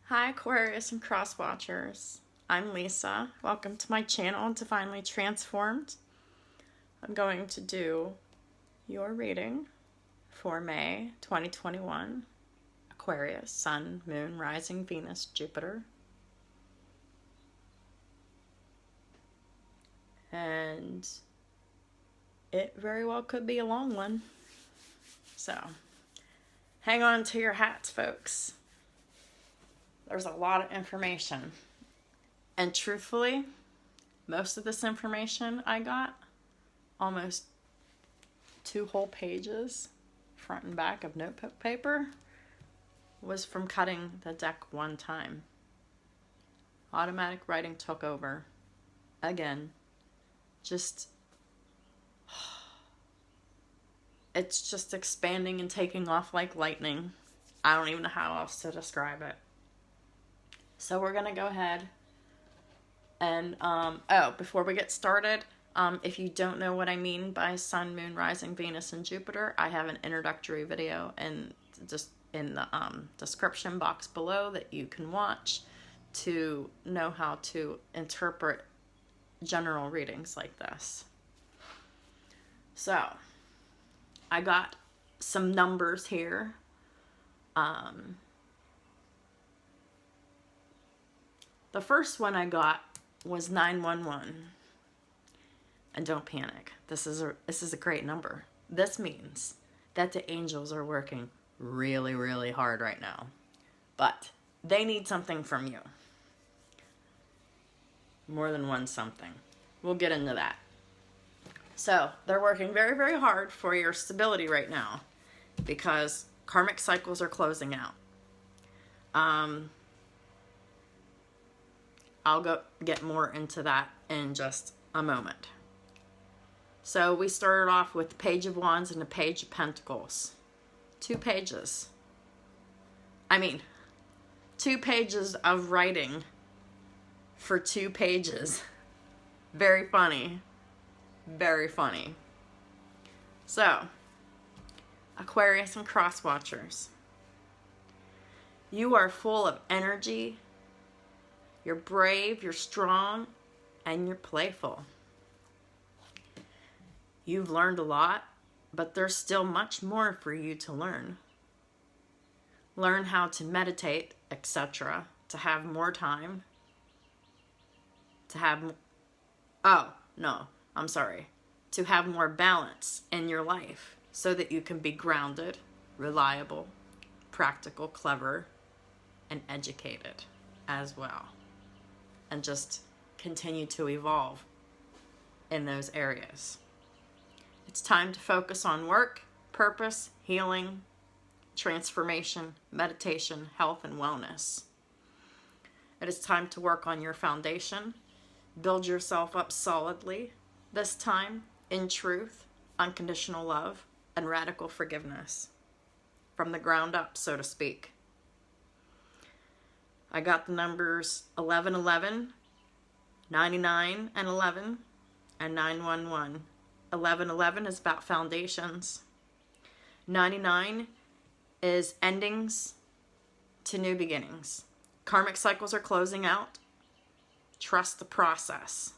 Hi Aquarius and Cross Watchers. I'm Lisa. Welcome to my channel, Divinely Transformed. I'm going to do your reading for May 2021. Aquarius, Sun, Moon, Rising, Venus, Jupiter. And it very well could be a long one. So, hang on to your hats, folks. There's a lot of information. And truthfully, most of this information I got, almost 2 whole pages, front and back of notebook paper, was from cutting the deck one time. Automatic writing took over. Again, just, it's just expanding and taking off like lightning. I don't even know how else to describe it. So we're going to go ahead and, before we get started, if you don't know what I mean by Sun, Moon, Rising, Venus, and Jupiter, I have an introductory video in the description box below that you can watch to know how to interpret general readings like this. So, I got some numbers here. The first one I got was 911. And don't panic. This is a great number. This means that the angels are working really, really hard right now. But they need something from you. More than one something. We'll get into that. So, they're working very, very hard for your stability right now because karmic cycles are closing out. I'll go get more into that in just a moment. So we started off with the Page of Wands and the Page of Pentacles. 2 pages. 2 pages of writing for 2 pages. Very funny. Very funny. So, Aquarius and Cross Watchers. You are full of energy. You're brave, you're strong, and you're playful. You've learned a lot, but there's still much more for you to learn. Learn how to meditate, etc., to have more time. To have more balance in your life so that you can be grounded, reliable, practical, clever, and educated as well. And just continue to evolve in those areas. It's time to focus on work, purpose, healing, transformation, meditation, health, and wellness. It is time to work on your foundation. Build yourself up solidly, this time in truth, unconditional love, and radical forgiveness. From the ground up, so to speak. I got the numbers 1111, 99 and 11, and 911. 1111 is about foundations. 99 is endings to new beginnings. Karmic cycles are closing out. Trust the process.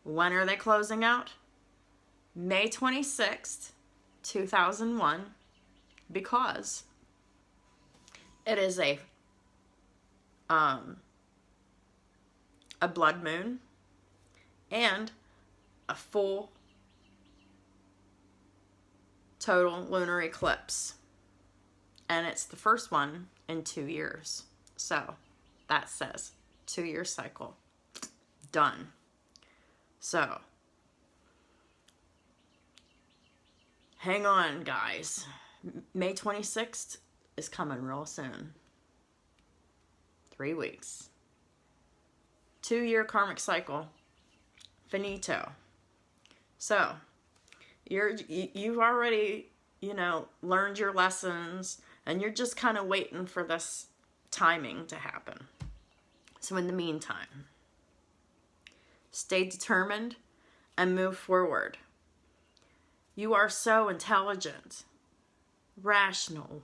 When are they closing out? May 26th, 2001, because it is a blood moon and a full total lunar eclipse, and it's the first one in 2 years. So that says 2-year cycle done. So hang on, guys. May 26th is coming real soon. 3 weeks. 2-year karmic cycle. Finito. So, you've already, learned your lessons, and you're just kind of waiting for this timing to happen. So in the meantime, stay determined and move forward. You are so intelligent, rational,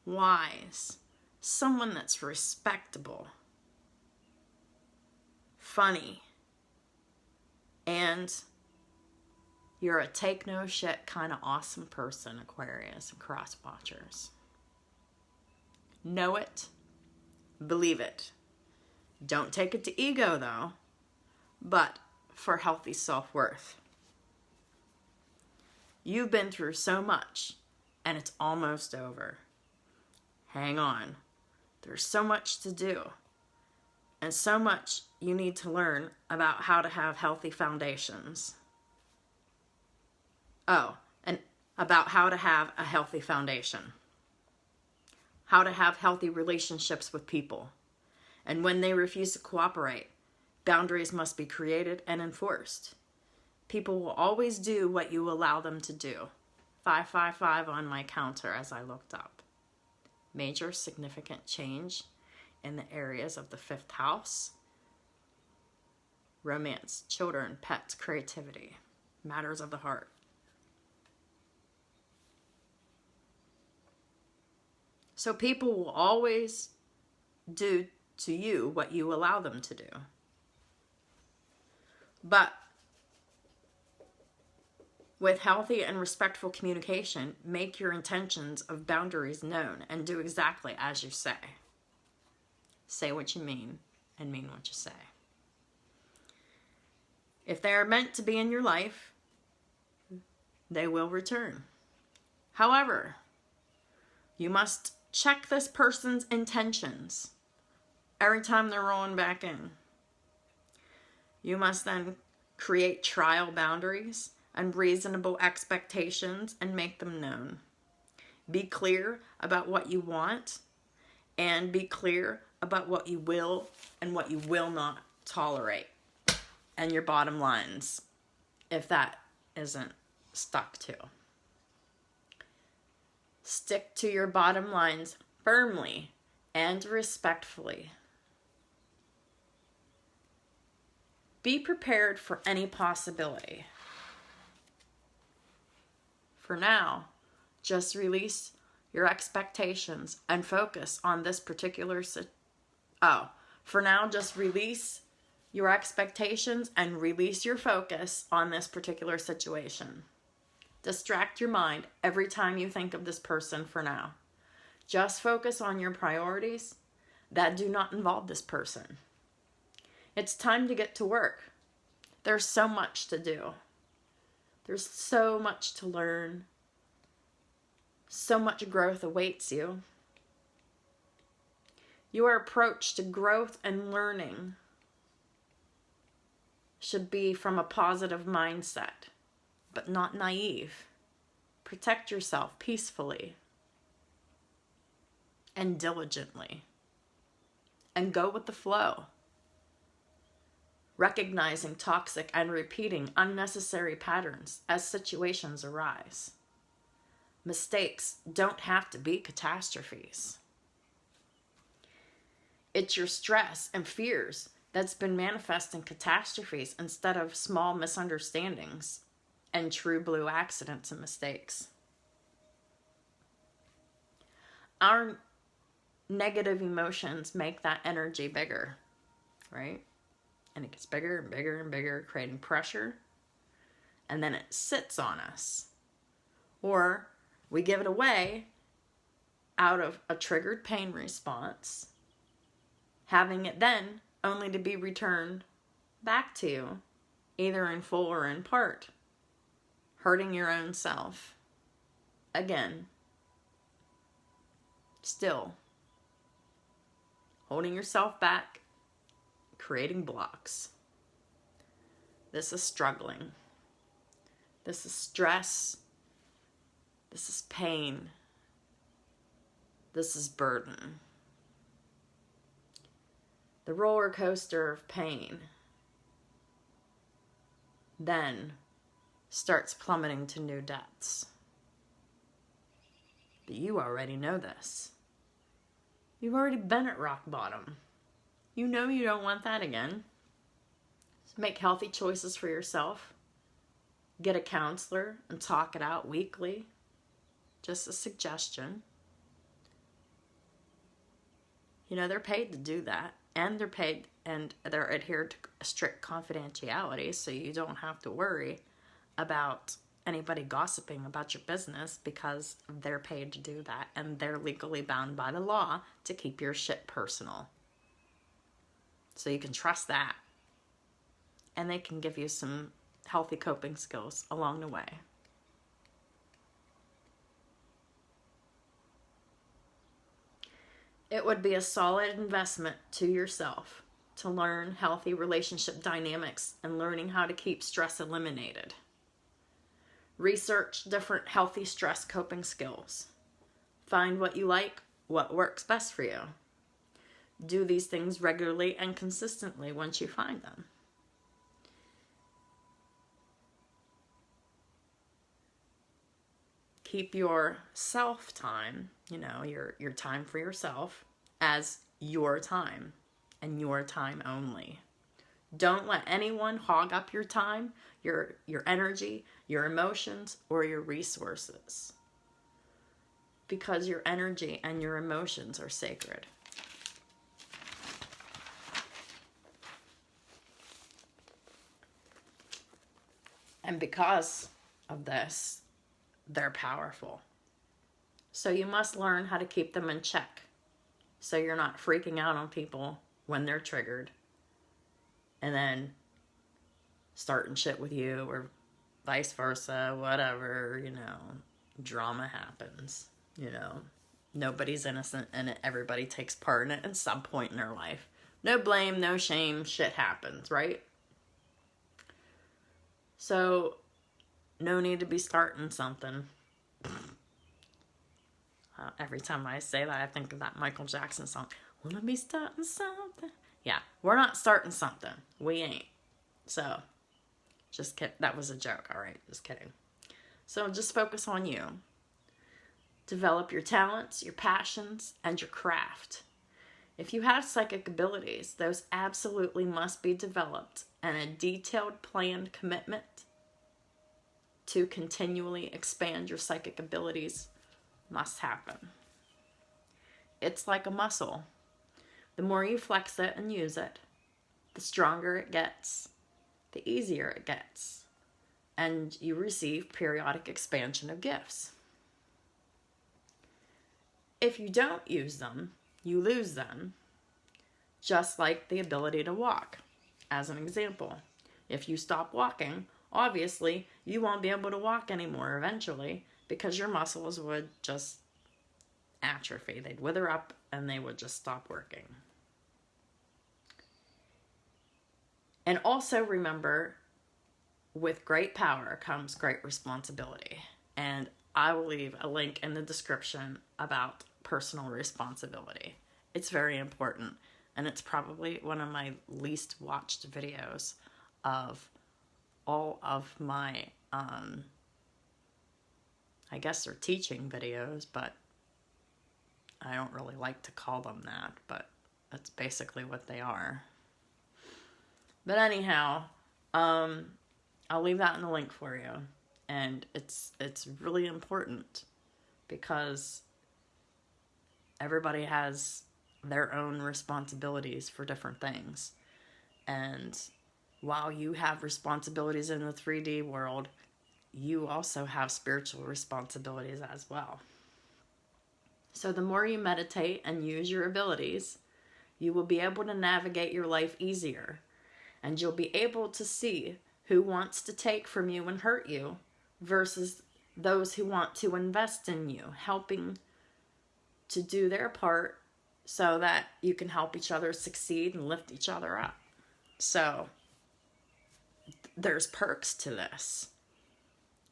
wise, someone that's respectable, funny, and you're a take no shit kind of awesome person, Aquarius and cross watchers. Know it, believe it. Don't take it to ego though, but for healthy self-worth. You've been through so much and it's almost over. Hang on. There's so much to do and so much you need to learn about how to have healthy foundations. Oh, and about how to have a healthy foundation. How to have healthy relationships with people. And when they refuse to cooperate, boundaries must be created and enforced. People will always do what you allow them to do. 555 on my counter as I looked up. Major significant change in the areas of the 5th house. Romance, children, pets, creativity, matters of the heart. So people will always do to you what you allow them to do. But with healthy and respectful communication, make your intentions of boundaries known and do exactly as you say. Say what you mean and mean what you say. If they are meant to be in your life, they will return. However, you must check this person's intentions every time they're rolling back in. You must then create trial boundaries and reasonable expectations and make them known. Be clear about what you want and be clear about what you will and what you will not tolerate. And your bottom lines, if that isn't stuck to. Stick to your bottom lines firmly and respectfully. Be prepared for any possibility. For now, just release your expectations and focus on this particular For now, just release your expectations and release your focus on this particular situation. Distract your mind every time you think of this person for now. Just focus on your priorities that do not involve this person. It's time to get to work. There's so much to do. There's so much to learn. So much growth awaits you. Your approach to growth and learning should be from a positive mindset, but not naive. Protect yourself peacefully and diligently, and go with the flow. Recognizing toxic and repeating unnecessary patterns as situations arise. Mistakes don't have to be catastrophes. It's your stress and fears that's been manifesting catastrophes instead of small misunderstandings and true blue accidents and mistakes. Our negative emotions make that energy bigger, right? And it gets bigger and bigger and bigger, creating pressure. And then it sits on us. Or we give it away out of a triggered pain response, having it then only to be returned back to you, either in full or in part, hurting your own self. Again, still holding yourself back, creating blocks. This is struggling. This is stress. This is pain. This is burden. The roller coaster of pain then starts plummeting to new depths. But you already know this. You've already been at rock bottom. You know you don't want that again. So make healthy choices for yourself. Get a counselor and talk it out weekly. Just a suggestion. You know, they're paid to do that. And they're paid and they're adhered to strict confidentiality, so you don't have to worry about anybody gossiping about your business because they're paid to do that. And they're legally bound by the law to keep your shit personal. So you can trust that. And they can give you some healthy coping skills along the way. It would be a solid investment to yourself to learn healthy relationship dynamics and learning how to keep stress eliminated. Research different healthy stress coping skills. Find what you like, what works best for you. Do these things regularly and consistently once you find them. Keep your self time, you know, your time for yourself as your time and your time only. Don't let anyone hog up your time, your energy, your emotions, or your resources. Because your energy and your emotions are sacred. And because of this, they're powerful. So you must learn how to keep them in check. So you're not freaking out on people when they're triggered. And then starting shit with you or vice versa, whatever, you know, drama happens, you know. Nobody's innocent in it. Everybody takes part in it at some point in their life. No blame, no shame, shit happens, right? So, no need to be starting something. Every time I say that, I think of that Michael Jackson song. Wanna be starting something? Yeah, we're not starting something. We ain't. So, just kidding. That was a joke, alright? Just kidding. So, just focus on you. Develop your talents, your passions, and your craft. If you have psychic abilities, those absolutely must be developed, and a detailed, planned commitment to continually expand your psychic abilities must happen. It's like a muscle. The more you flex it and use it, the stronger it gets, the easier it gets, and you receive periodic expansion of gifts. If you don't use them, you lose them, just like the ability to walk. As an example, if you stop walking, obviously you won't be able to walk anymore eventually because your muscles would just atrophy. They'd wither up and they would just stop working. And also remember, with great power comes great responsibility. And I will leave a link in the description about personal responsibility. It's very important. And it's probably one of my least watched videos of all of my, I guess they're teaching videos, but I don't really like to call them that, but that's basically what they are. But anyhow, I'll leave that in the link for you. And it's really important because everybody has their own responsibilities for different things. And while you have responsibilities in the 3D world, you also have spiritual responsibilities as well. So the more you meditate and use your abilities, you will be able to navigate your life easier. And you'll be able to see who wants to take from you and hurt you versus those who want to invest in you, helping to do their part so that you can help each other succeed and lift each other up. So there's perks to this.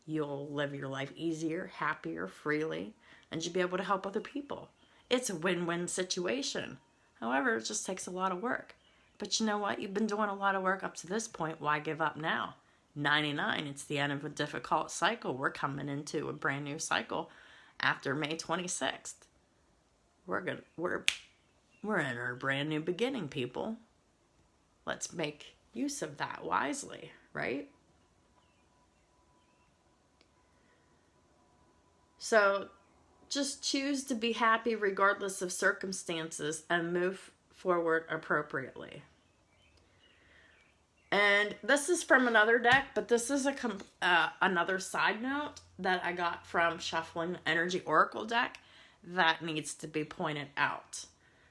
You'll live your life easier, happier, freely, and you'll be able to help other people. It's a win-win situation. However, it just takes a lot of work. But you know what? You've been doing a lot of work up to this point. Why give up now? 99, it's the end of a difficult cycle. We're coming into a brand new cycle after May 26th. We're in our brand new beginning, people. Let's make use of that wisely, right? So Just choose to be happy regardless of circumstances and move forward appropriately. And this is from another deck, but this is another side note that I got from shuffling the Energy Oracle deck that needs to be pointed out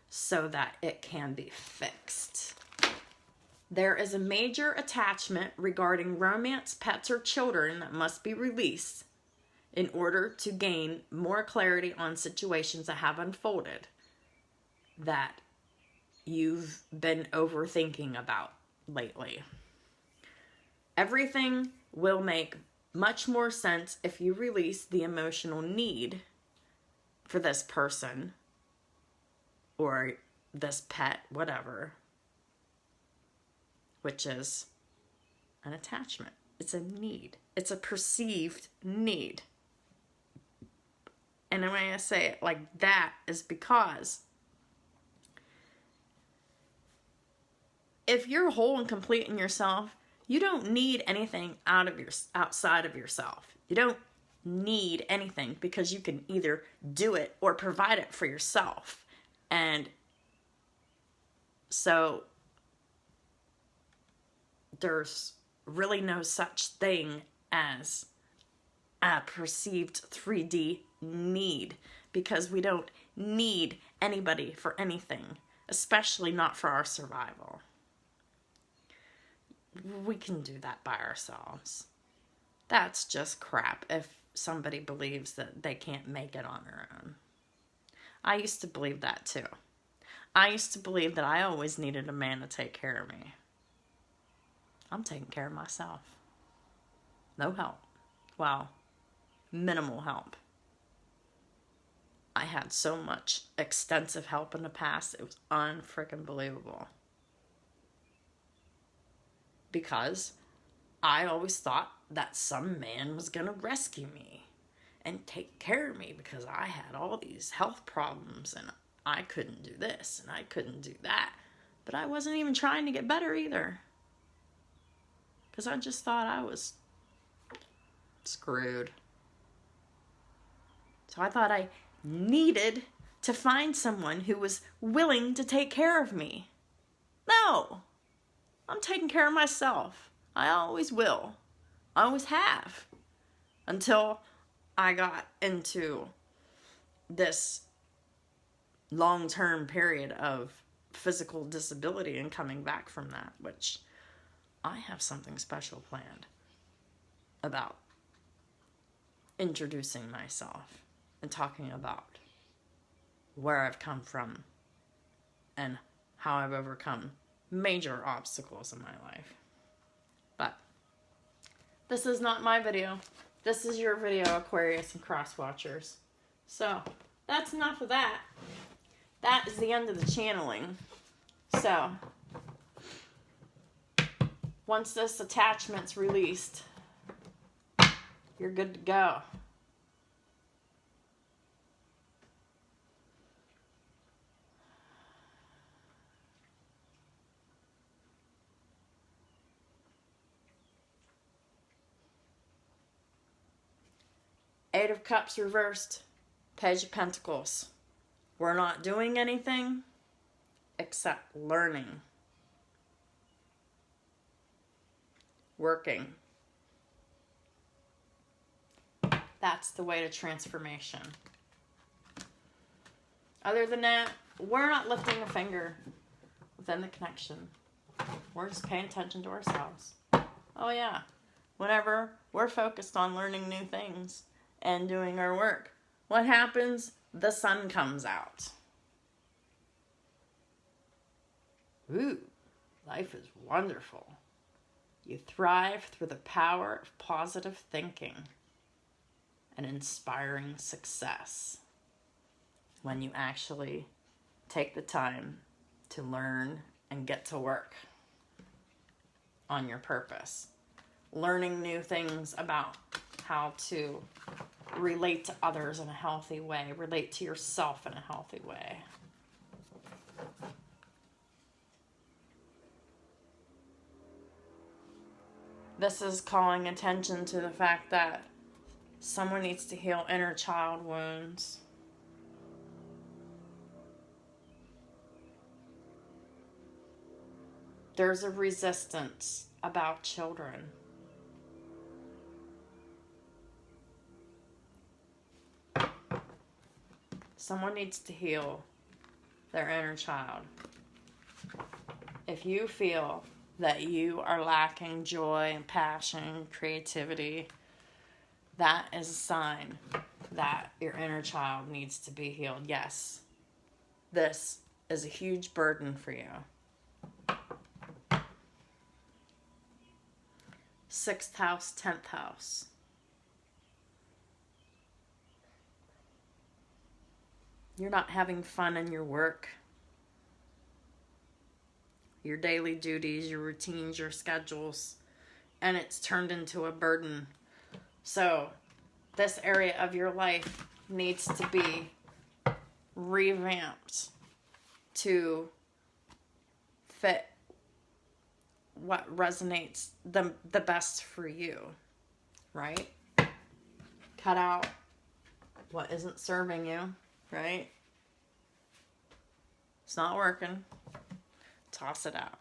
so that it can be fixed. There is a major attachment regarding romance, pets, or children that must be released in order to gain more clarity on situations that have unfolded that you've been overthinking about lately. Everything will make much more sense if you release the emotional need for this person or this pet, whatever, which is an attachment. It's a need. It's a perceived need. And the way I say it like that is because if you're whole and complete in yourself, you don't need anything outside of yourself. You don't need anything because you can either do it or provide it for yourself. And so there's really no such thing as a perceived 3D need, because we don't need anybody for anything, especially not for our survival. We can do that by ourselves. That's just crap if somebody believes that they can't make it on their own. I used to believe that too. I used to believe that I always needed a man to take care of me. I'm taking care of myself. No help. Well, minimal help. I had so much extensive help in the past, it was unfreaking believable. Because I always thought that some man was going to rescue me and take care of me because I had all these health problems and I couldn't do this and I couldn't do that. But I wasn't even trying to get better either. Because I just thought I was screwed. So I thought I needed to find someone who was willing to take care of me. No, I'm taking care of myself. I always will. I always have. Until I got into this long-term period of physical disability and coming back from that, which I have something special planned about introducing myself and talking about where I've come from and how I've overcome major obstacles in my life. But this is not my video. This is your video, Aquarius and Cross Watchers. So that's enough of that. That is the end of the channeling. So once this attachment's released, you're good to go. Eight of Cups reversed, Page of Pentacles. We're not doing anything except learning, working. That's the way to transformation. Other than that, we're not lifting a finger within the connection. We're just paying attention to ourselves. Oh yeah, whenever we're focused on learning new things and doing our work, what happens? The sun comes out. Ooh, life is wonderful. You thrive through the power of positive thinking and inspiring success when you actually take the time to learn and get to work on your purpose. Learning new things about how to relate to others in a healthy way, relate to yourself in a healthy way. This is calling attention to the fact that someone needs to heal inner child wounds. There's a resistance about children. Someone needs to heal their inner child. If you feel that you are lacking joy and passion, creativity, that is a sign that your inner child needs to be healed. Yes, this is a huge burden for you. 6th house, 10th house. You're not having fun in your work, your daily duties, your routines, your schedules, and it's turned into a burden. So this area of your life needs to be revamped to fit what resonates the best for you, right? Cut out what isn't serving you, right? It's not working. Toss it out.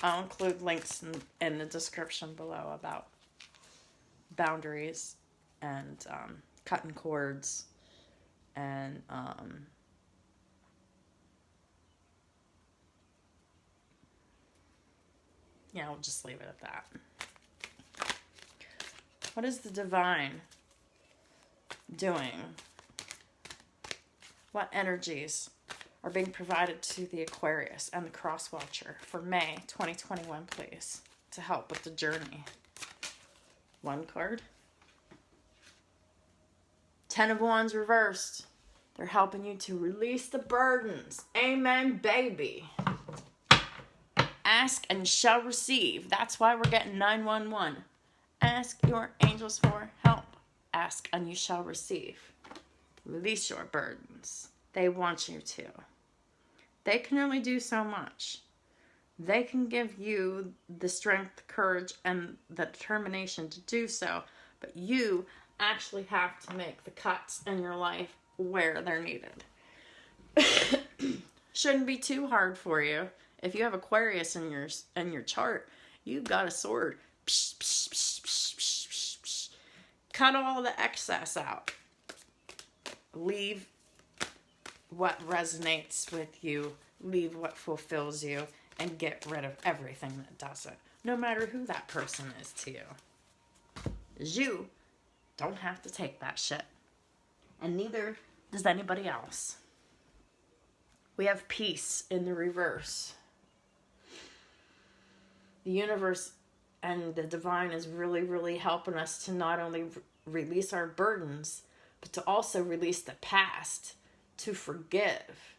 I'll include links in the description below about boundaries and cutting cords and yeah, I'll just leave it at that. What is the divine doing? What energies are being provided to the Aquarius and the Cross Watcher for May 2021, please, to help with the journey? 1 card. 10 of Wands reversed. They're helping you to release the burdens. Amen, baby. Ask and shall receive. That's why we're getting 911. Ask your angels for help. Ask and you shall receive. Release your burdens. They want you to. They can only do so much. They can give you the strength, courage, and the determination to do so. But you actually have to make the cuts in your life where they're needed. Shouldn't be too hard for you. If you have Aquarius in your chart, you've got a sword. Psh, psh, psh, psh, psh, psh, psh. Cut all the excess out. Leave what resonates with you. Leave what fulfills you. And get rid of everything that doesn't. No matter who that person is to you. You don't have to take that shit. And neither does anybody else. We have peace in the reverse. The universe and the divine is really, really helping us to not only release our burdens, but to also release the past, to forgive,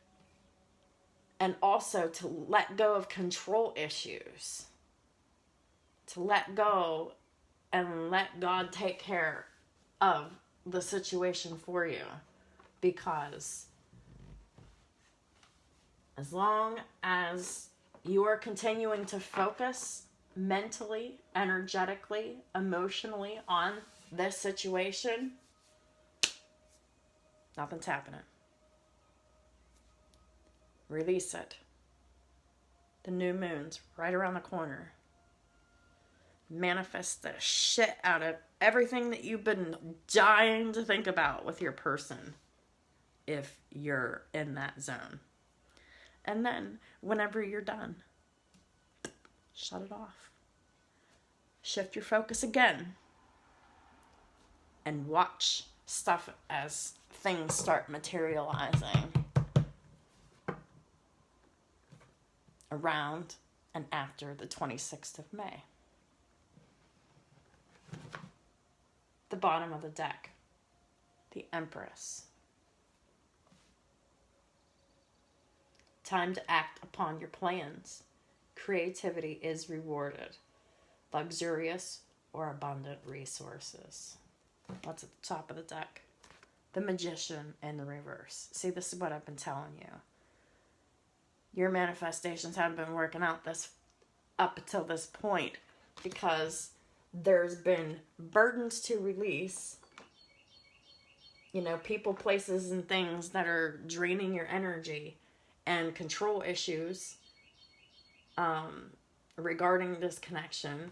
and also to let go of control issues, to let go and let God take care of the situation for you. Because as long as you are continuing to focus mentally, energetically, emotionally on this situation, nothing's happening. Release it. The new moon's right around the corner. Manifest the shit out of everything that you've been dying to think about with your person, if you're in that zone. And then, whenever you're done, shut it off. Shift your focus again. And watch stuff as things start materializing around and after the 26th of May. The bottom of the deck. The Empress. Time to act upon your plans. Creativity is rewarded. Luxurious or abundant resources. What's at the top of the deck? The Magician in the reverse. See, this is what I've been telling you. Your manifestations haven't been working out up until this point because there's been burdens to release people, places, and things that are draining your energy, and control issues regarding this connection.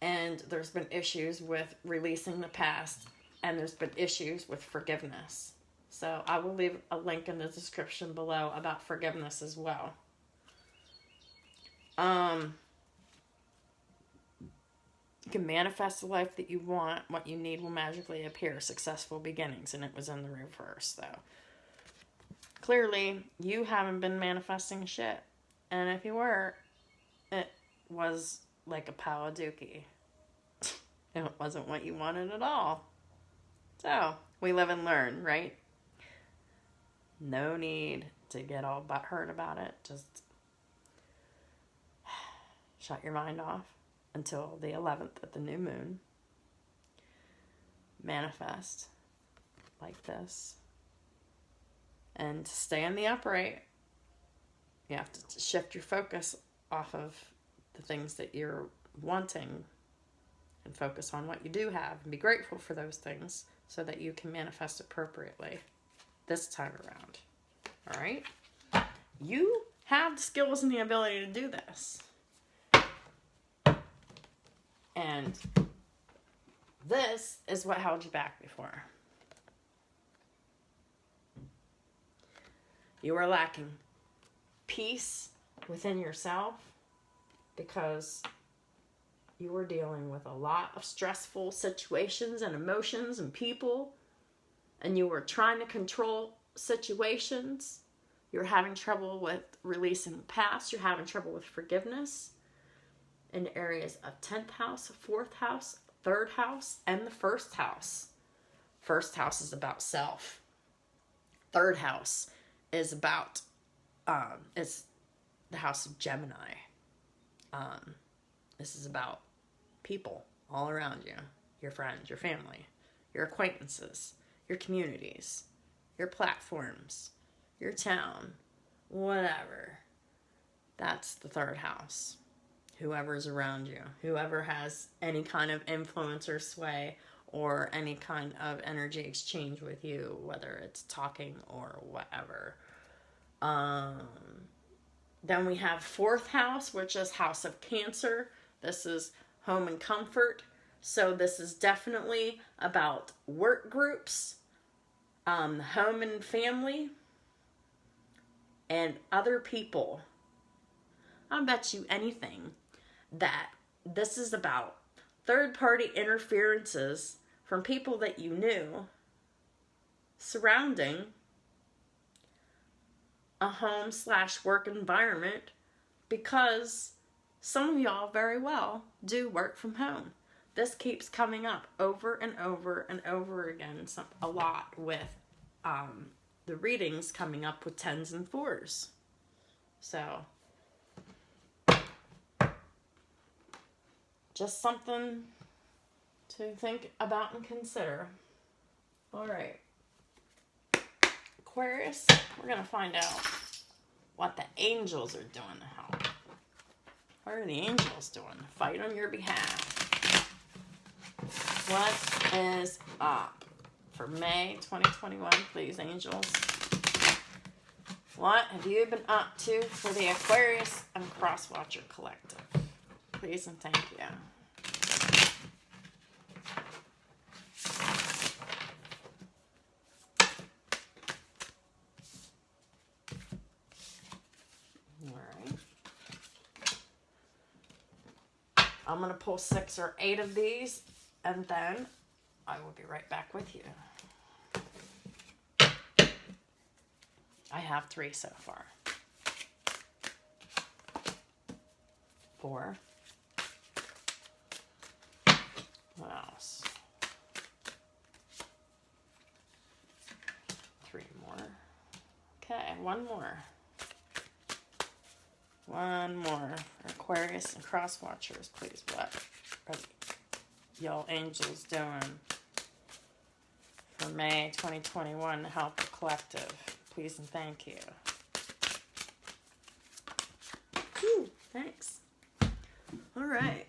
And there's been issues with releasing the past, and there's been issues with forgiveness. So I will leave a link in the description below about forgiveness as well. You can manifest the life that you want. What you need will magically appear. Successful beginnings. And it was in the reverse, though. Clearly, you haven't been manifesting shit. And if you were, it was like a pile of dookie. It wasn't what you wanted at all. So, we live and learn, right? No need to get all butthurt about it. Just shut your mind off until the 11th at the new moon. Manifest like this. And to stay in the upright, you have to shift your focus off of the things that you're wanting and focus on what you do have and be grateful for those things so that you can manifest appropriately this time around. All right? You have the skills and the ability to do this. And this is what held you back before. You were lacking peace within yourself because you were dealing with a lot of stressful situations and emotions and people, and you were trying to control situations. You're having trouble with releasing the past. You're having trouble with forgiveness in areas of 10th house, 4th house, 3rd house, and the 1st house. 1st house is about self. 3rd house is about, it's the house of Gemini. This is about people all around you. Your friends, your family, your acquaintances, your communities, your platforms, your town, whatever. That's the 3rd house. Whoever's around you, whoever has any kind of influence or sway or any kind of energy exchange with you, whether it's talking or whatever. Then we have 4th house, which is house of Cancer. This is home and comfort. So this is definitely about work groups, home and family, and other people. I'll bet you anything that this is about third-party interferences from people that you knew surrounding a home/work environment, because some of y'all very well do work from home. This keeps coming up over and over and over again, a lot with the readings coming up with 10s and 4s. So just something to think about and consider. All right. Aquarius, we're going to find out what the angels are doing to help. What are the angels doing to fight on your behalf? What is up for May 2021, please, angels? What have you been up to for the Aquarius and Crosswatcher Collective? Please and thank you. I'm going to pull 6 or 8 of these, and then I will be right back with you. I have 3 so far. 4. What else? 3 more. Okay, 1 more. 1 more. Aquarius and Crosswatchers, please. What are y'all angels doing for May 2021 to help the collective? Please and thank you. Whew, thanks. All right.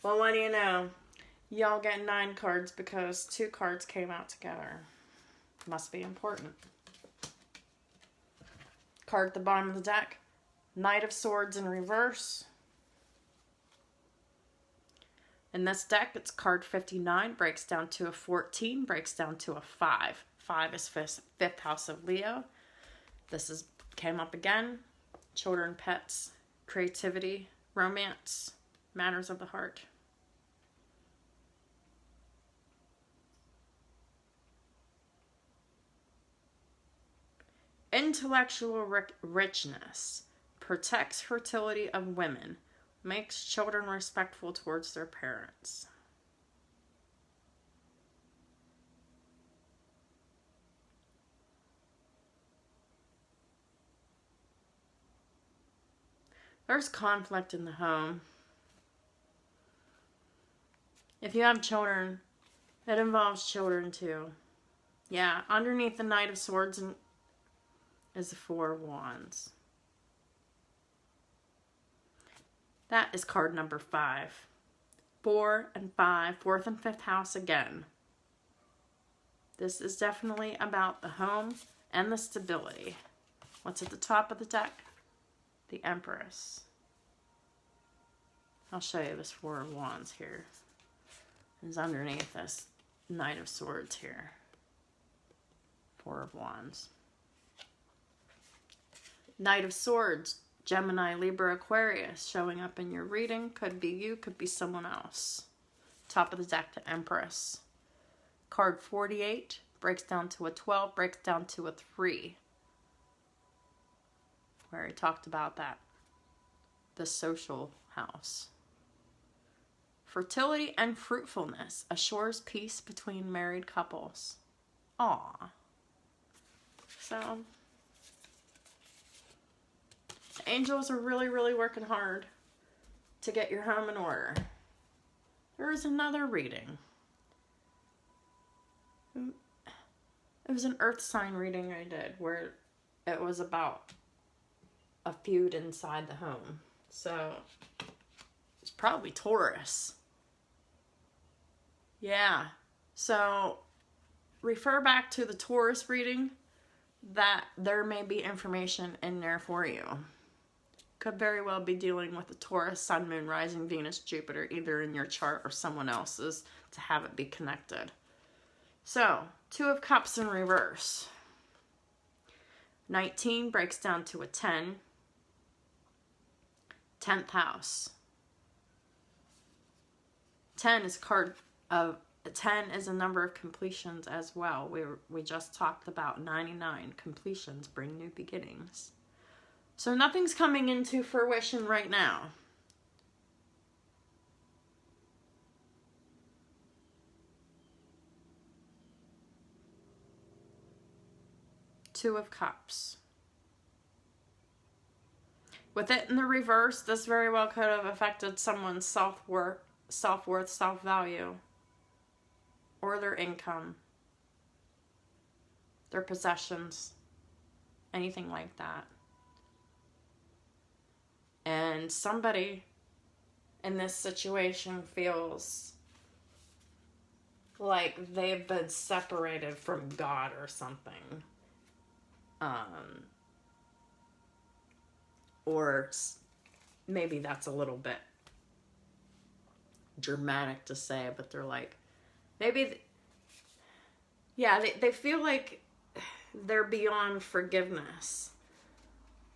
Well, what do you know? Y'all get 9 cards because 2 cards came out together. Must be important. Card at the bottom of the deck. Knight of Swords in reverse. In this deck, it's card 59, breaks down to a 14, breaks down to a 5. 5 is fifth house of Leo. This came up again. Children, pets, creativity, romance, matters of the heart. Intellectual richness protects fertility of women, makes children respectful towards their parents. There's conflict in the home. If you have children, it involves children too. Yeah, underneath the Knight of Swords is the 4 of Wands. That is card number 5. 4 and 5, 4th and 5th house again. This is definitely about the home and the stability. What's at the top of the deck? The Empress. I'll show you this 4 of Wands here. It's underneath this Knight of Swords here. 4 of Wands. Knight of Swords, Gemini, Libra, Aquarius, showing up in your reading. Could be you, could be someone else. Top of the deck, the Empress. Card 48, breaks down to a 12, breaks down to a 3. We already talked about that. The social house. Fertility and fruitfulness assures peace between married couples. Aww. So, the angels are really, really working hard to get your home in order. There is another reading. It was an earth sign reading I did where it was about a feud inside the home. So, it's probably Taurus. Yeah. So, refer back to the Taurus reading that there may be information in there for you. Could very well be dealing with the Taurus, Sun, Moon, Rising, Venus, Jupiter, either in your chart or someone else's, to have it be connected. So, 2 of Cups in reverse. 19 breaks down to a 10. 10th house. 10 is a number of completions as well. We just talked about 99 completions bring new beginnings. So nothing's coming into fruition right now. Two of Cups. With it in the reverse, this very well could have affected someone's self-worth, self-value, or their income, their possessions, anything like that. And somebody in this situation feels like they've been separated from God or something. Or maybe that's a little bit dramatic to say, but they're like, maybe, they feel like they're beyond forgiveness.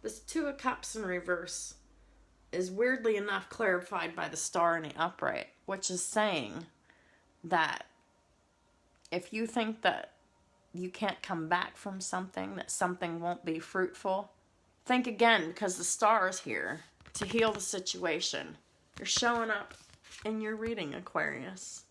This 2 of Cups in reverse is weirdly enough clarified by the star in the upright, which is saying that if you think that you can't come back from something, that something won't be fruitful, think again, because the star is here to heal the situation. You're showing up in your reading, Aquarius.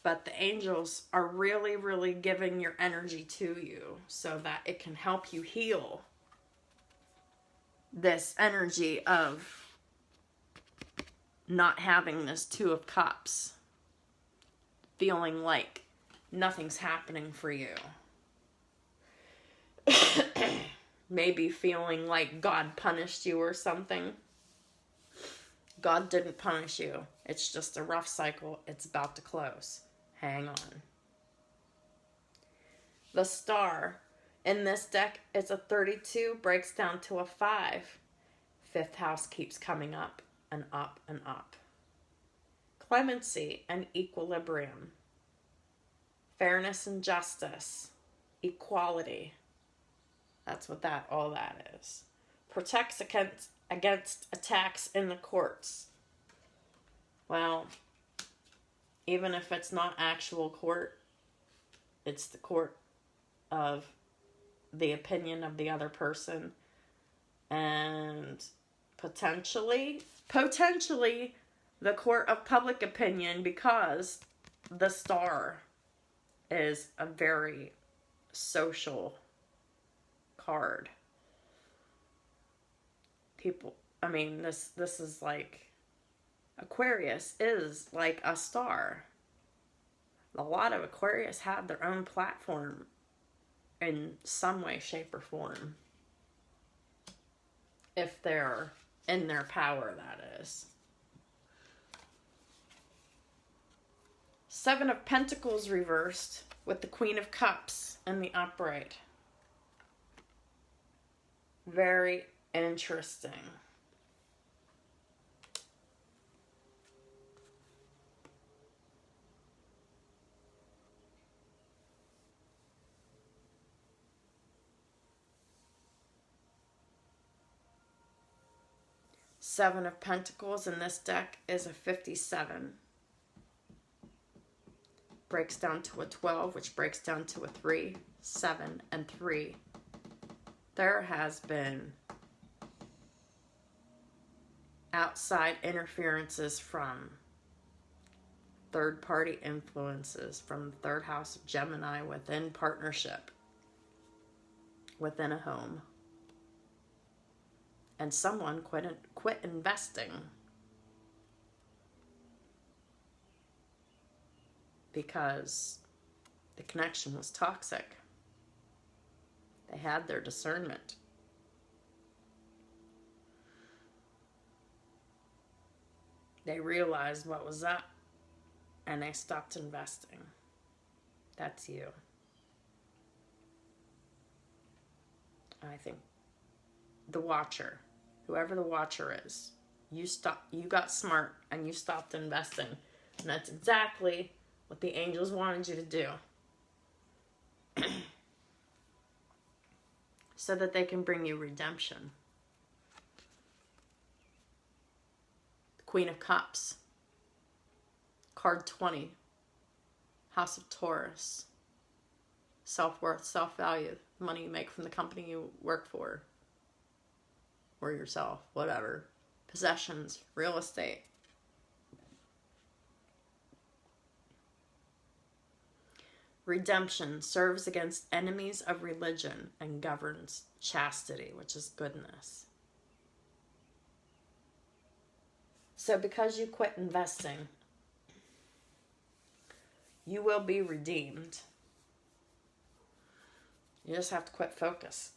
But the angels are really, really giving your energy to you so that it can help you heal this energy of not having this 2 of Cups. Feeling like nothing's happening for you. Maybe feeling like God punished you or something. God didn't punish you. It's just a rough cycle. It's about to close. Hang on. The Star. In this deck, it's a 32, breaks down to a 5. Fifth house keeps coming up and up and up. Clemency and equilibrium. Fairness and justice. Equality. That's what all that is. Protects against attacks in the courts. Well, even if it's not actual court, it's the court of the opinion of the other person, and potentially the court of public opinion, because the Star is a very social card. This is like, Aquarius is like a star. A lot of Aquarius have their own platform in some way, shape, or form. If they're in their power, that is. Seven of Pentacles reversed with the Queen of Cups in the upright. Very interesting. Seven of Pentacles in this deck is a 57. Breaks down to a 12, which breaks down to a 3, 7, and 3. There has been outside interferences from third-party influences from the third house of Gemini within partnership, within a home. And someone quit investing because the connection was toxic. They had their discernment. They realized what was up and they stopped investing. That's you. I think the Watcher, whoever the Watcher is, you got smart and you stopped investing. And that's exactly what the angels wanted you to do. So that they can bring you redemption. The Queen of Cups. Card 20. House of Taurus. Self-worth, self-value. Money you make from the company you work for. Or yourself, whatever. Possessions, real estate. Redemption serves against enemies of religion and governs chastity, which is goodness. So because you quit investing, you will be redeemed. You just have to quit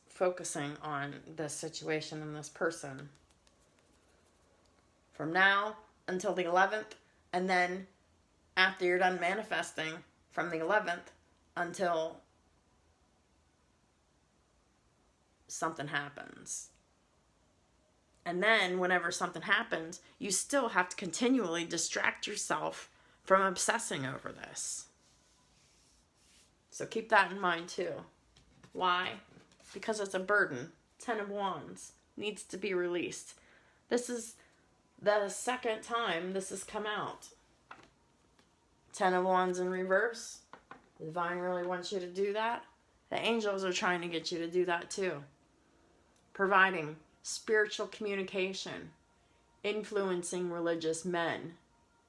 focusing on this situation and this person. From now until the 11th, and then after you're done manifesting, from the 11th until something happens. And then whenever something happens, you still have to continually distract yourself from obsessing over this. So keep that in mind too. Why? Because it's a burden. 10 of Wands needs to be released. This is the second time this has come out. 10 of Wands in reverse. The Divine really wants you to do that. The angels are trying to get you to do that too. Providing spiritual communication, influencing religious men,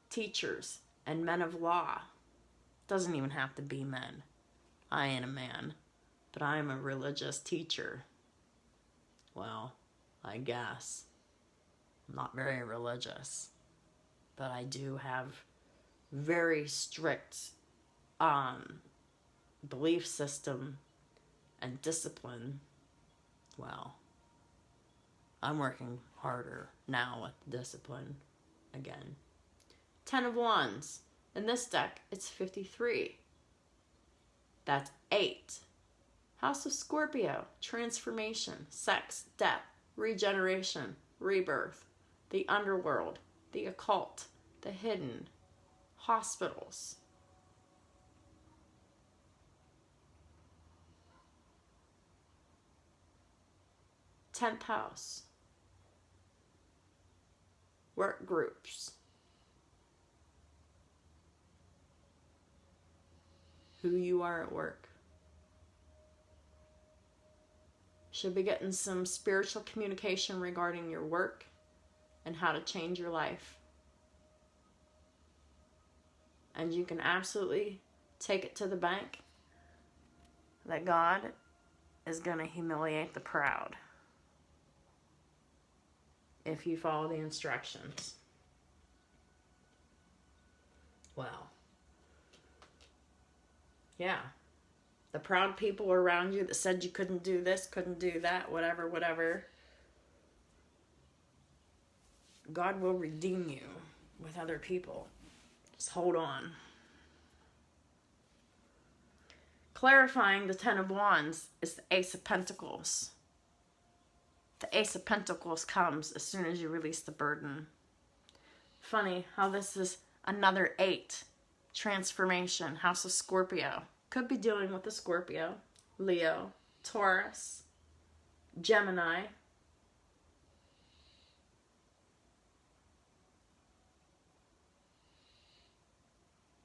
teachers, and men of law. Doesn't even have to be men. I ain't a man, but I am a religious teacher. Well, I guess. I'm not very religious, but I do have very strict belief system and discipline. Well, I'm working harder now with discipline, again. 10 of Wands. In this deck, it's 53. That's 8. House of Scorpio, transformation, sex, death, regeneration, rebirth, the underworld, the occult, the hidden, hospitals. Tenth house, work groups, who you are at work. Should be getting some spiritual communication regarding your work and how to change your life. And you can absolutely take it to the bank that God is going to humiliate the proud if you follow the instructions. Well, yeah. The proud people around you that said you couldn't do this, couldn't do that, whatever, whatever. God will redeem you with other people. Just hold on. Clarifying the 10 of Wands is the Ace of Pentacles. The Ace of Pentacles comes as soon as you release the burden. Funny how this is another 8. Transformation, House of Scorpio. Could be dealing with the Scorpio, Leo, Taurus, Gemini.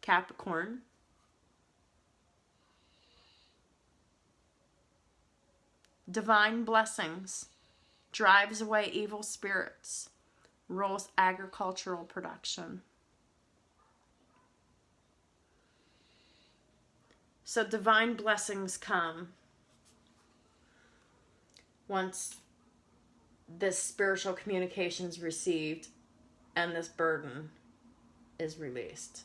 Capricorn. Divine blessings. Drives away evil spirits. Rules agricultural production. So divine blessings come once this spiritual communication is received and this burden is released.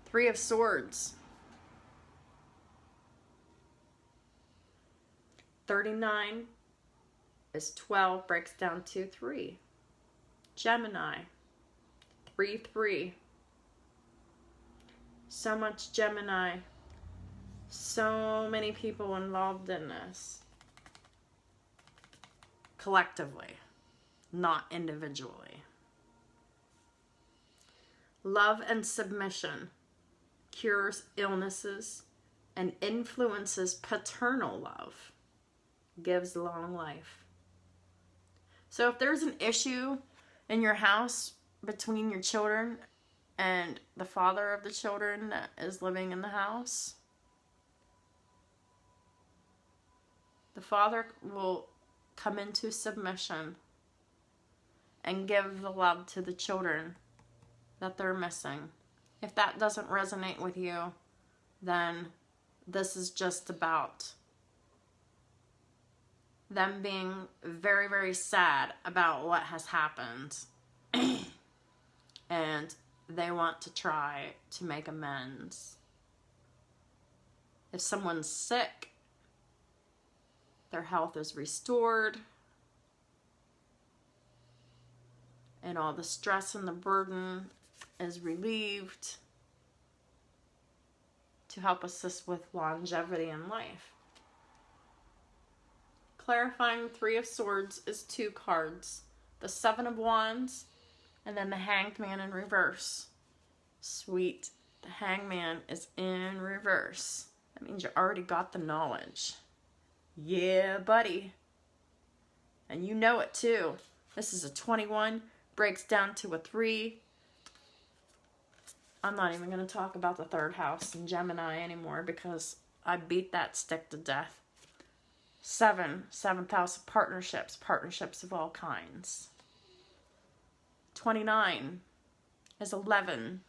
3 of Swords. 39 is 12, breaks down to 3. Gemini. 3, 3. So much Gemini. So many people involved in this. Collectively, not individually. Love and submission cures illnesses and influences paternal love. Gives long life. So if there's an issue in your house between your children and the father of the children that is living in the house, the father will come into submission and give the love to the children that they're missing. If that doesn't resonate with you, then this is just about them being very, very sad about what has happened. And they want to try to make amends. If someone's sick, their health is restored, and all the stress and the burden is relieved to help assist with longevity in life. Clarifying 3 of Swords is 2 cards. The 7 of Wands, and then the Hanged Man in reverse. Sweet. The Hanged Man is in reverse. That means you already got the knowledge. Yeah, buddy. And you know it too. This is a 21. Breaks down to a 3. I'm not even going to talk about the 3rd house in Gemini anymore because I beat that stick to death. 7, 7th house of partnerships, partnerships of all kinds. 29 is 11,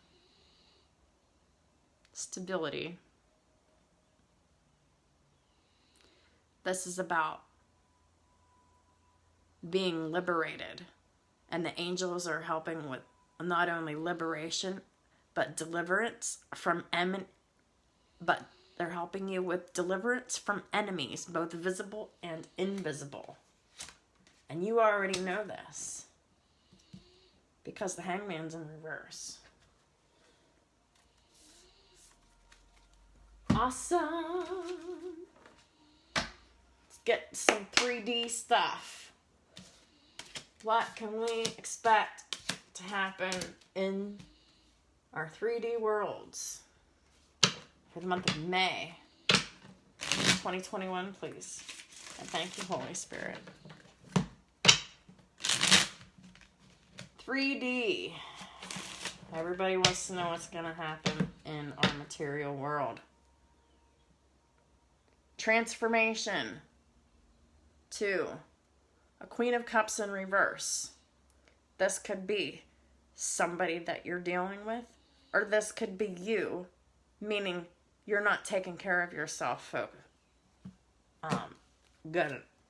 stability. This is about being liberated, and the angels are helping with not only liberation but deliverance from but they're helping you with deliverance from enemies, both visible and invisible. And you already know this. because the Hangman's in reverse. Awesome. Let's get some 3D stuff. What can we expect to happen in our 3D worlds for the month of May 2021, please? And thank you, Holy Spirit. 3D. Everybody wants to know what's going to happen in our material world. Transformation. 2. A Queen of Cups in reverse. This could be somebody that you're dealing with, or this could be you, meaning you're not taking care of yourself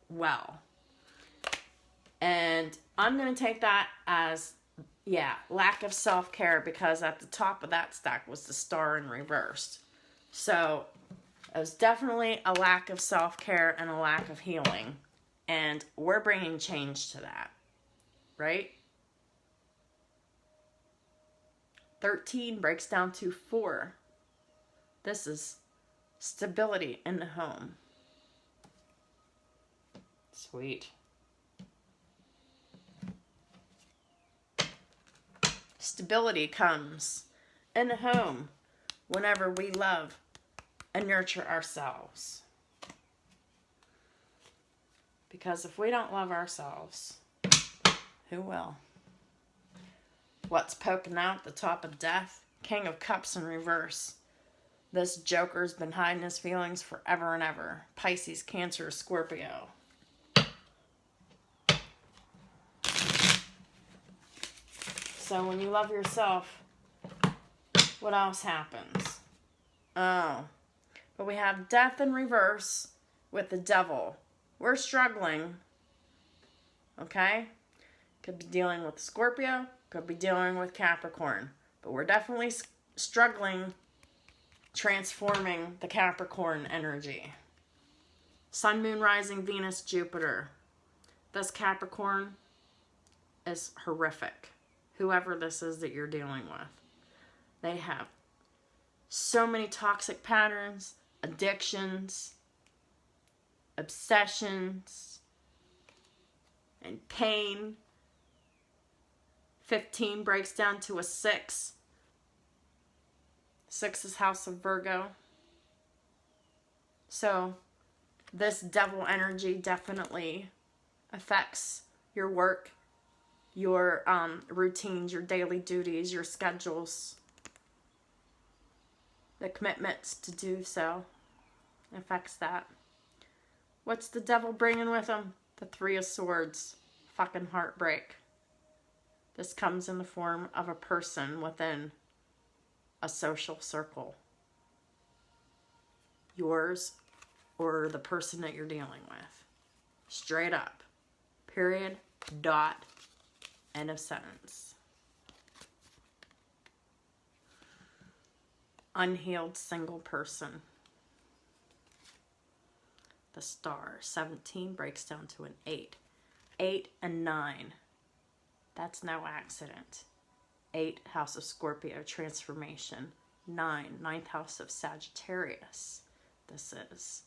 well. And I'm going to take that as, lack of self-care, because at the top of that stack was the Star in reverse. So it was definitely a lack of self-care and a lack of healing. And we're bringing change to that, right? 13 breaks down to 4. This is stability in the home. Sweet. Stability comes in the home whenever we love and nurture ourselves. Because if we don't love ourselves, who will? What's poking out at the top of death? King of Cups in reverse. This Joker's been hiding his feelings forever and ever. Pisces, Cancer, Scorpio. So when you love yourself, what else happens? Oh, but we have death in reverse with the Devil. We're struggling, okay? Could be dealing with Scorpio, could be dealing with Capricorn, but we're definitely struggling transforming the Capricorn energy. Sun, Moon, Rising, Venus, Jupiter. This Capricorn is horrific. Whoever this is that you're dealing with. They have so many toxic patterns, addictions, obsessions, and pain. 15 breaks down to a 6. 6 is House of Virgo. So this Devil energy definitely affects your work, your routines, your daily duties, your schedules, the commitments to do so. Affects that. What's the Devil bringing with him? The 3 of Swords. Fucking heartbreak. This comes in the form of a person within a social circle. Yours or the person that you're dealing with. Straight up. Period. Dot. End of sentence. Unhealed single person. The Star. 17 breaks down to an 8. 8 and 9. That's no accident. 8, House of Scorpio, transformation. 9, 9th house of Sagittarius. This is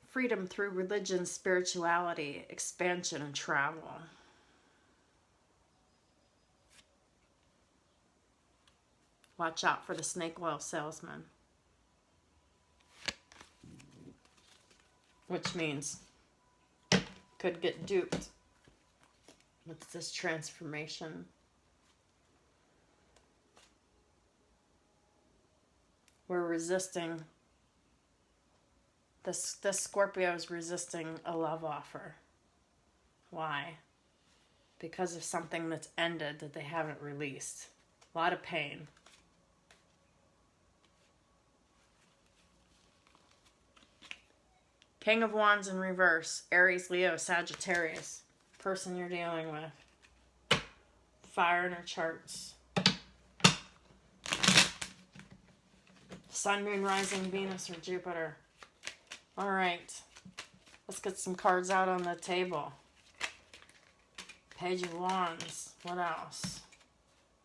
freedom through religion, spirituality, expansion, and travel. Watch out for the snake oil salesman. Which means could get duped with this transformation. We're resisting. This Scorpio is resisting a love offer. Why? Because of something that's ended that they haven't released. A lot of pain. King of Wands in reverse. Aries, Leo, Sagittarius. Person you're dealing with. Fire in her charts. Sun, Moon, Rising, Venus, or Jupiter. Alright. Let's get some cards out on the table. Page of Wands. What else?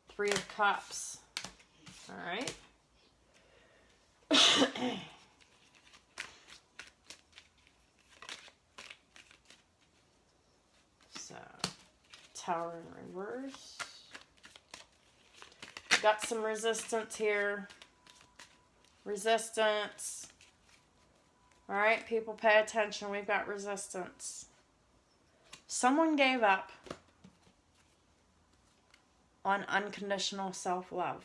Three of Cups. All right. So, Tower in reverse. Got some resistance here. Resistance. All right, people, pay attention. We've got resistance. Someone gave up on unconditional self-love.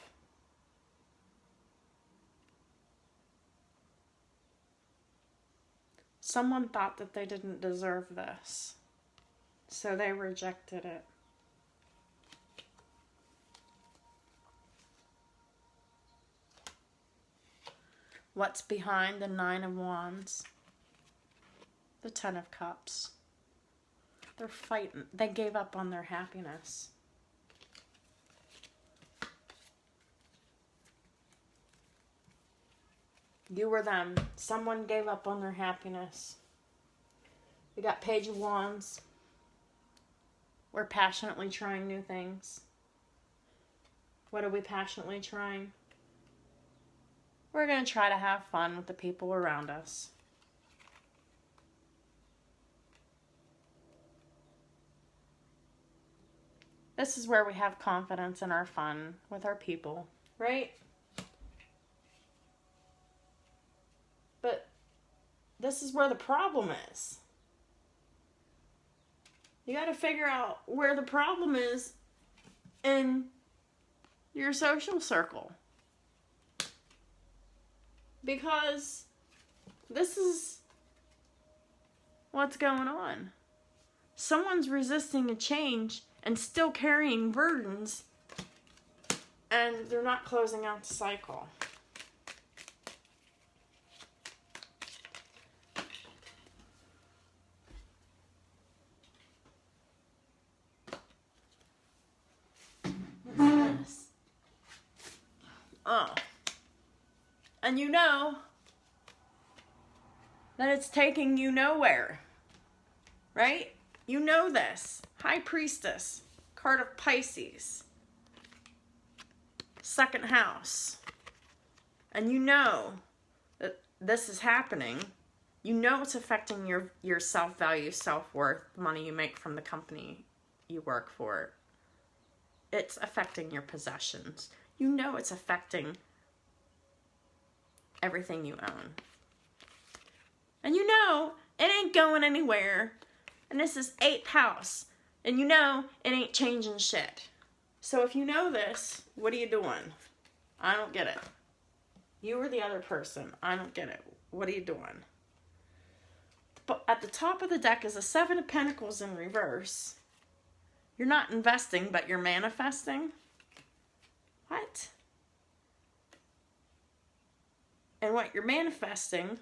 Someone thought that they didn't deserve this, so they rejected it. What's behind the Nine of Wands? The Ten of Cups. They're fighting. They gave up on their happiness. You or them. Someone gave up on their happiness. We got Page of Wands. We're passionately trying new things. What are we passionately trying? We're going to try to have fun with the people around us. This is where we have confidence in our fun with our people, right? But this is where the problem is. You got to figure out where the problem is in your social circle. Because this is what's going on. Someone's resisting a change and still carrying burdens, and they're not closing out the cycle. What's this? Oh. And you know that it's taking you nowhere, right? You know this. High Priestess, card of Pisces, second house. And you know that this is happening. You know it's affecting your self-value, self-worth, the money you make from the company you work for. It's affecting your possessions. You know it's affecting everything you own. And you know it ain't going anywhere. And this is 8th house. And you know it ain't changing shit. So if you know this, what are you doing? I don't get it. You or the other person. I don't get it. What are you doing? But at the top of the deck is a 7 of Pentacles in reverse. You're not investing, but you're manifesting. What? And what you're manifesting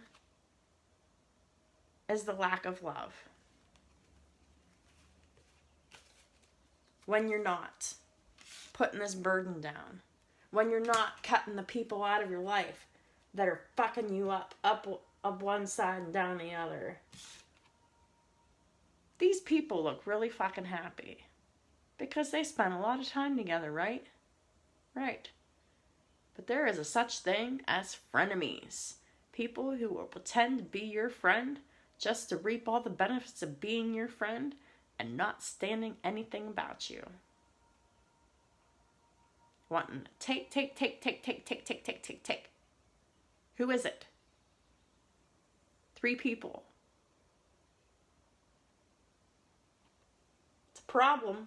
is the lack of love. When you're not putting this burden down. When you're not cutting the people out of your life that are fucking you up one side and down the other. These people look really fucking happy. Because they spend a lot of time together, right? Right. But there is a such thing as frenemies. People who will pretend to be your friend just to reap all the benefits of being your friend and not standing anything about you. Wanting to take. Who is it? 3 people. It's a problem.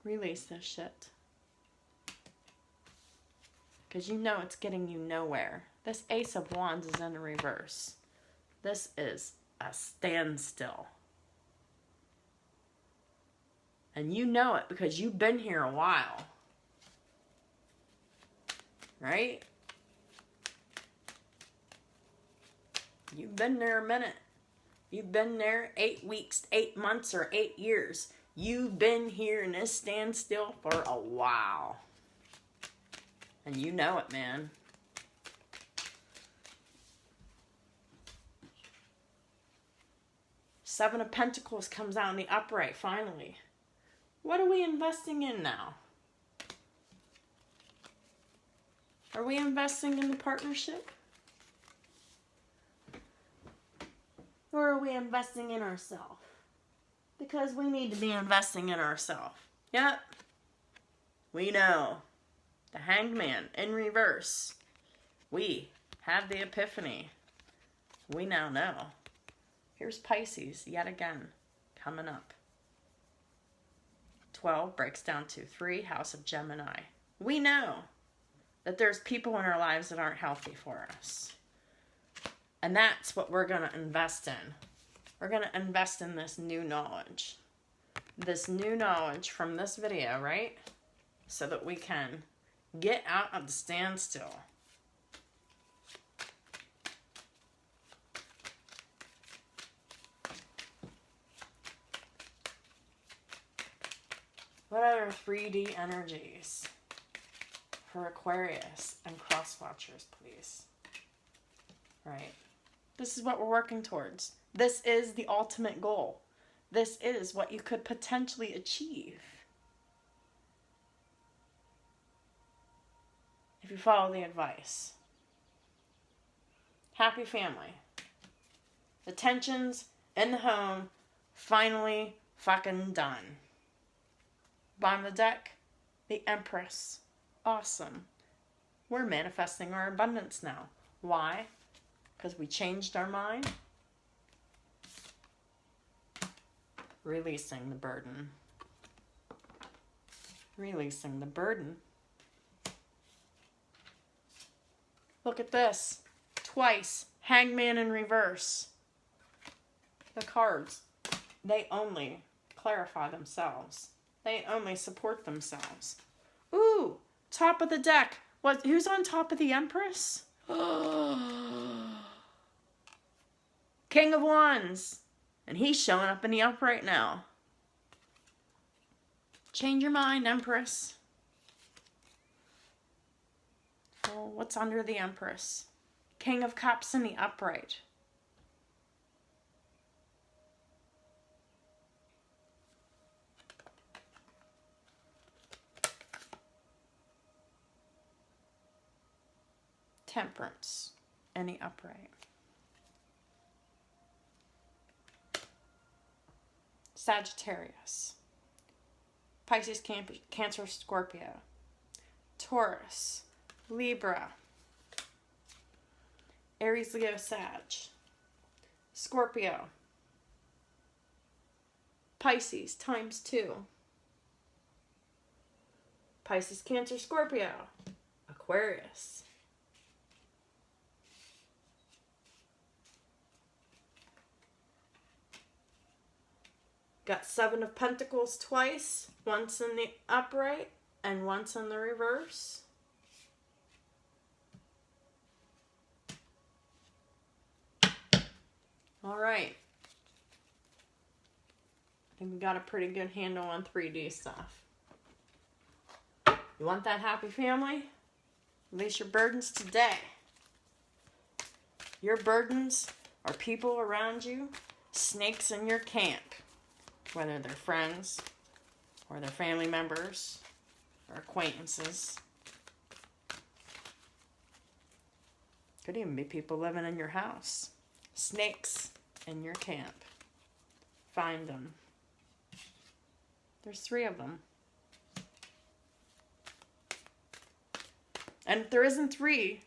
Release this shit. Because you know it's getting you nowhere. This Ace of Wands is in reverse. This is a standstill. And you know it because you've been here a while. Right? You've been there a minute. You've been there 8 weeks, 8 months, or 8 years. You've been here in this standstill for a while. And you know it, man. Seven of Pentacles comes out in the upright, finally. What are we investing in now? Are we investing in the partnership? Or are we investing in ourselves? Because we need to be investing in ourselves. Yep. We know. The Hanged Man in reverse. We have the epiphany. We now know. Here's Pisces yet again coming up. 12 breaks down to 3, House of Gemini. We know that there's people in our lives that aren't healthy for us. And that's what we're going to invest in. We're going to invest in this new knowledge. This new knowledge from this video, right? So that we can get out of the standstill. What are 3D energies for Aquarius and cross watchers, please? Right. This is what we're working towards. This is the ultimate goal. This is what you could potentially achieve if you follow the advice. Happy family. The tensions in the home finally fucking done. Bottom of the deck, the Empress. Awesome. We're manifesting our abundance now. Why? Because we changed our mind. Releasing the burden. Releasing the burden. Look at this. Twice. Hangman in reverse. The cards, they only clarify themselves. They only support themselves. Ooh, top of the deck. Who's on top of the Empress? King of Wands. And he's showing up in the upright now. Change your mind, Empress. Oh, what's under the Empress? King of Cups in the upright. Temperance in the upright. Sagittarius. Pisces, Cancer, Scorpio. Taurus. Libra. Aries, Leo, Sag. Scorpio. Pisces times 2. Pisces, Cancer, Scorpio. Aquarius. Got 7 of Pentacles twice, once in the upright and once in the reverse. All right. I think we got a pretty good handle on 3D stuff. You want that happy family? Release your burdens today. Your burdens are people around you, snakes in your camp. Whether they're friends, or they're family members, or acquaintances. Could even be people living in your house. Snakes in your camp. Find them. There's 3 of them. And if there isn't 3,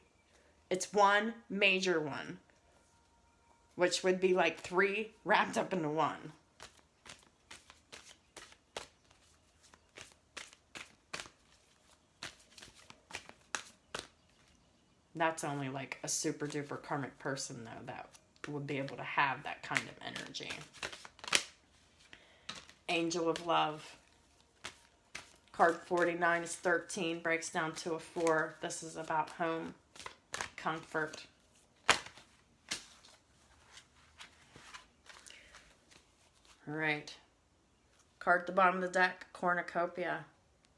it's one major one. Which would be like 3 wrapped up into one. That's only like a super duper karmic person though that would be able to have that kind of energy. Angel of Love. Card 49 is 13, breaks down to a 4. This is about home, comfort. All right. Card at the bottom of the deck, Cornucopia.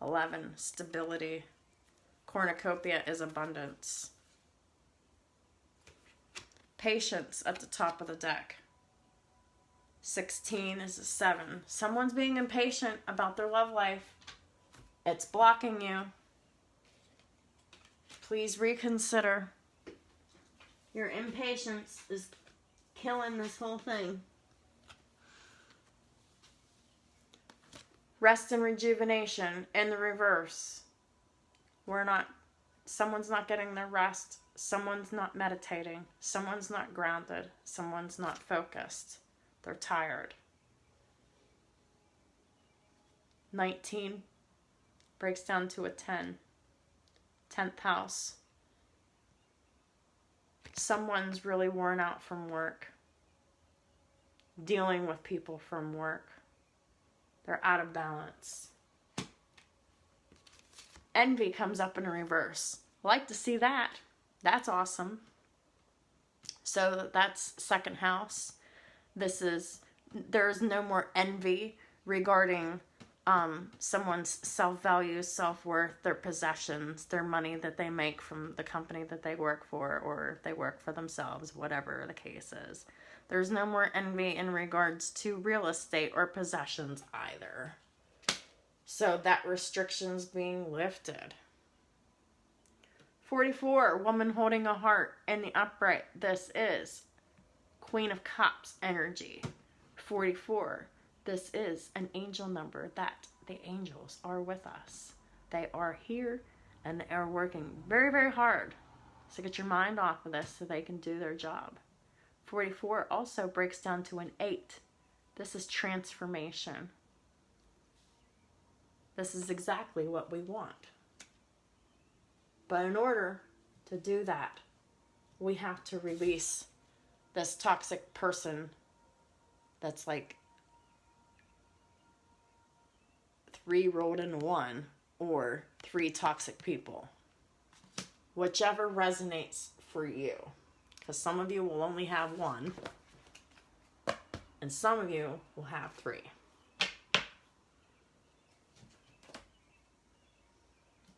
11, stability. Cornucopia is abundance. Patience at the top of the deck. 16 is a 7. Someone's being impatient about their love life. It's blocking you. Please reconsider. Your impatience is killing this whole thing. Rest and rejuvenation in the reverse. Someone's not getting their rest. Someone's not meditating. Someone's not grounded. Someone's not focused. They're tired. 19 breaks down to a 10. 10th house. Someone's really worn out from work. Dealing with people from work. They're out of balance. Envy comes up in reverse. Like to see that. That's awesome. So that's second house. There's no more envy regarding someone's self-value, self-worth, their possessions, their money that they make from the company that they work for, or they work for themselves, whatever the case is. There's no more envy in regards to real estate or possessions either. So that restriction's being lifted. 44, woman holding a heart in the upright. This is Queen of Cups energy. 44, this is an angel number that the angels are with us. They are here and they are working very, very hard. So get your mind off of this so they can do their job. 44 also breaks down to an 8. This is transformation. This is exactly what we want. But in order to do that, we have to release this toxic person that's like 3 rolled into 1, or 3 toxic people. Whichever resonates for you. Because some of you will only have 1, and some of you will have 3.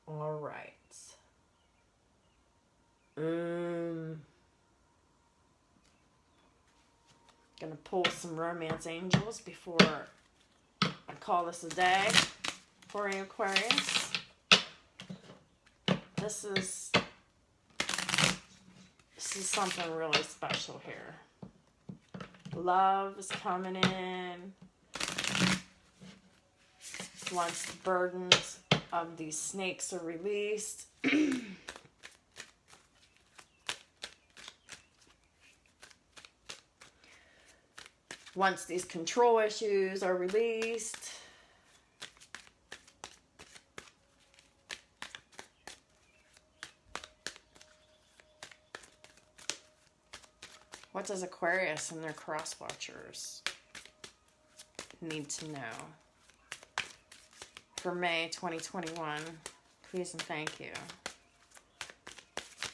All right. Gonna pull some romance angels before I call this a day for you, Aquarius. This is something really special here. Love is coming in. Once the burdens of these snakes are released. Once these control issues are released. What does Aquarius and their cross watchers need to know for May 2021? Please and thank you.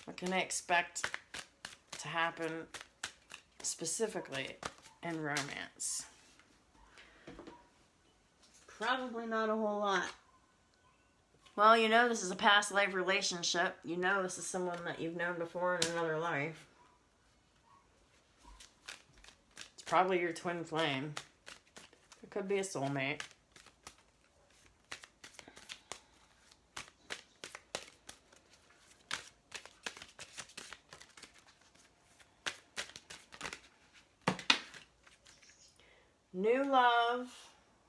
What can they expect to happen specifically in romance? Probably not a whole lot. Well, you know this is a past life relationship. You know this is someone that you've known before in another life. It's probably your twin flame. It could be a soulmate. New love,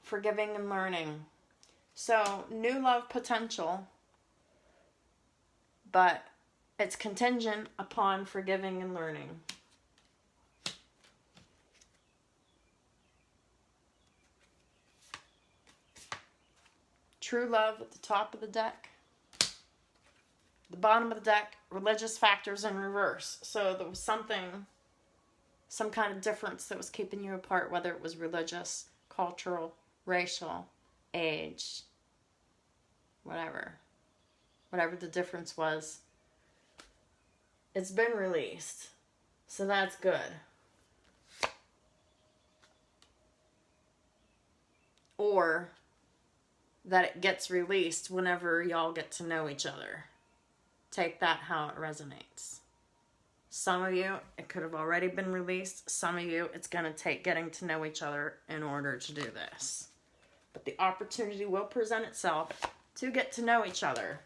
forgiving and learning. So, new love potential, but it's contingent upon forgiving and learning. True love at the top of the deck. The bottom of the deck, religious factors in reverse. So there was some kind of difference that was keeping you apart, whether it was religious, cultural, racial, age, whatever the difference was. It's been released, so that's good. Or that it gets released whenever y'all get to know each other. Take that how it resonates. Some of you, it could have already been released. Some of you, it's going to take getting to know each other in order to do this. But the opportunity will present itself to get to know each other.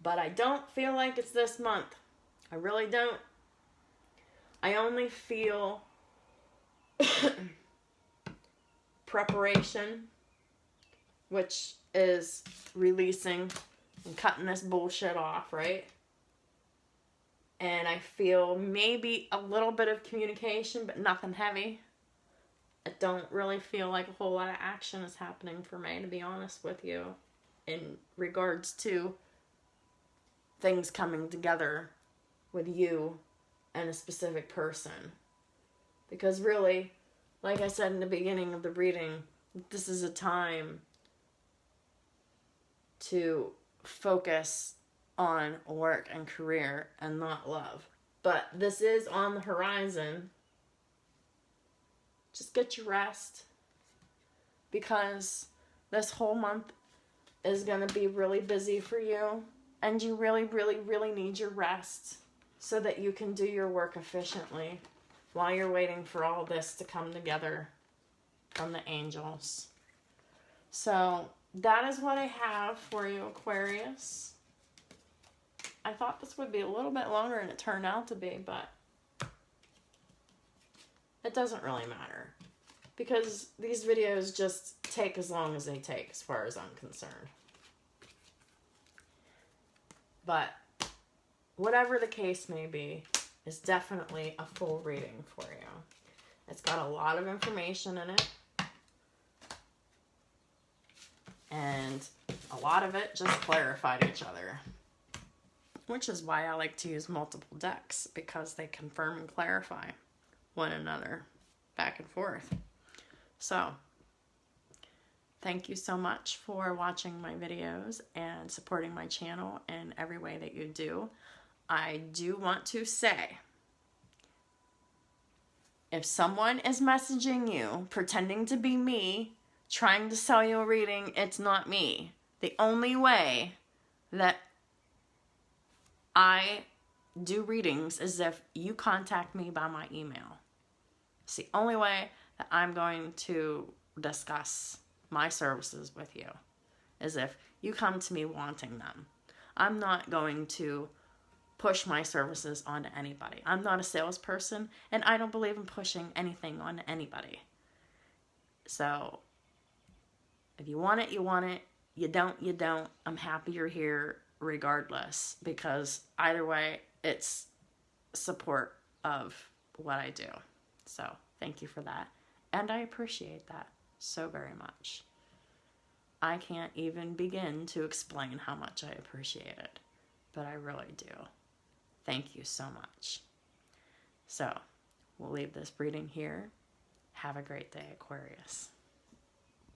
But I don't feel like it's this month. I really don't. I only feel preparation, which is releasing and cutting this bullshit off, right? And I feel maybe a little bit of communication, but nothing heavy. I don't really feel like a whole lot of action is happening for me, to be honest with you, in regards to things coming together with you and a specific person. Because really, like I said in the beginning of the reading, this is a time to focus on work and career and not love. But this is on the horizon. Just get your rest, because this whole month is going to be really busy for you, and you really, really, really need your rest so that you can do your work efficiently while you're waiting for all this to come together from the angels. So that is what I have for you, Aquarius. I thought this would be a little bit longer than it turned out to be, but it doesn't really matter, because these videos just take as long as they take as far as I'm concerned. But whatever the case may be, it's definitely a full reading for you. It's got a lot of information in it, and a lot of it just clarified each other. Which is why I like to use multiple decks, because they confirm and clarify one another back and forth. So, thank you so much for watching my videos and supporting my channel in every way that you do. I do want to say, if someone is messaging you, pretending to be me, trying to sell you a reading, it's not me. The only way that I do readings is if you contact me by my email. It's the only way that I'm going to discuss my services with you, is if you come to me wanting them. I'm not going to push my services onto anybody. I'm not a salesperson, and I don't believe in pushing anything on anybody. So, if you want it, you want it. You don't, you don't. I'm happy you're here regardless, because either way, it's support of what I do. So, thank you for that. And I appreciate that so very much. I can't even begin to explain how much I appreciate it, but I really do. Thank you so much. So, we'll leave this reading here. Have a great day, Aquarius.